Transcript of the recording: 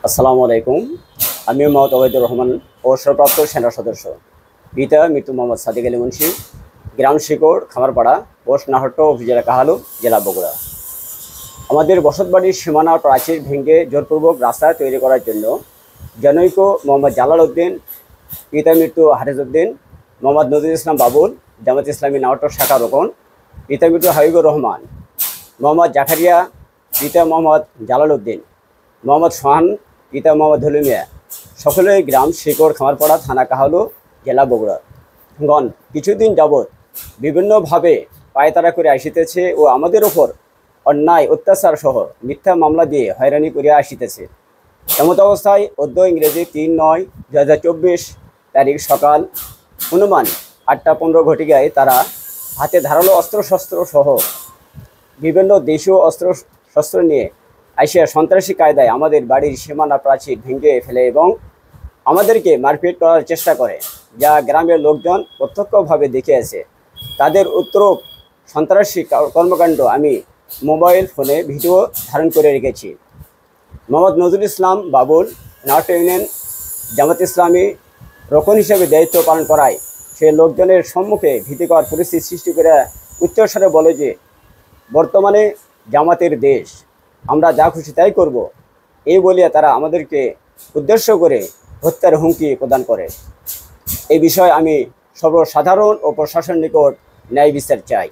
আসসালামু আলাইকুম। আমি মোহাম্মদ ওবায়দুর রহমান, অবসরপ্রাপ্ত সেনা সদস্য। পিতা মৃত্যু মোহাম্মদ সাদিক আলী মুন্সি, গ্রাম শিকড়, খামারপাড়া, পোস্ট নাহট্ট, উপজেলা কাহালু, জেলা বগুড়া। আমাদের বসতবাড়ির সীমানার প্রাচীর ভেঙে জোরপূর্বক রাস্তা তৈরি করার জন্য জনৈক মোহাম্মদ জালাল উদ্দিন, পিতা মৃত্যু হাফেজ উদ্দিন, মোহাম্মদ নজরুল ইসলাম বাবুল, জামাত ইসলামী নাহট্ট শাখা রোকন, পিতা মৃত্যু হাবিবুর রহমান, মোহাম্মদ জাকারিয়া, পিতা মোহাম্মদ জালাল উদ্দিন, মোহাম্মদ সোহান, পিতা মোহাম্মদ হলুমিয়া, সকলেই গ্রাম শিকড়, খামারপাড়া, থানা কাহালু, জেলা বগুড়া গণ কিছুদিন যাবৎ বিভিন্নভাবে পায়তারা করে আসিতেছে ও আমাদের ওপর অন্যায় অত্যাচার সহ মিথ্যা মামলা দিয়ে হয়রানি করিয়া আসিতেছে। এমত অবস্থায় ইংরেজি ৩/৯/২০২৪ তারিখ সকাল অনুমান ৮টা ১৫ ঘটিকায় তারা হাতে ধারালো অস্ত্রশস্ত্র সহ বিভিন্ন দেশীয় অস্ত্রশস্ত্র নিয়ে আসিয়া সন্ত্রাসী কায়দায় আমাদের বাড়ির সীমানা প্রাচীর ভেঙে ফেলে এবং আমাদেরকে মারপিট করার চেষ্টা করে, যা গ্রামের লোকজন প্রত্যক্ষভাবে দেখিয়েছে। তাদের উত্তরোপ সন্ত্রাসী কর্মকাণ্ড আমি মোবাইল ফোনে ভিডিও ধারণ করে রেখেছি। মোহাম্মদ নজরুল ইসলাম বাবুল নাহট্ট ইউনিয়ন জামাত ইসলামী রোকন হিসেবে দায়িত্ব পালন করায় সে লোকজনের সম্মুখে ভীতিকর পরিস্থিতি সৃষ্টি করে উচ্চস্বরে বলে যে বর্তমানে জামাতের দেশ, আমরা যা খুশি তাই করব, এই বলিয়া তারা আমাদেরকে উদ্দেশ্য করে হত্যার হুমকি প্রদান করে। এই বিষয়ে আমি সর্বসাধারণ ও প্রশাসন নিকট ন্যায় বিচার চাই।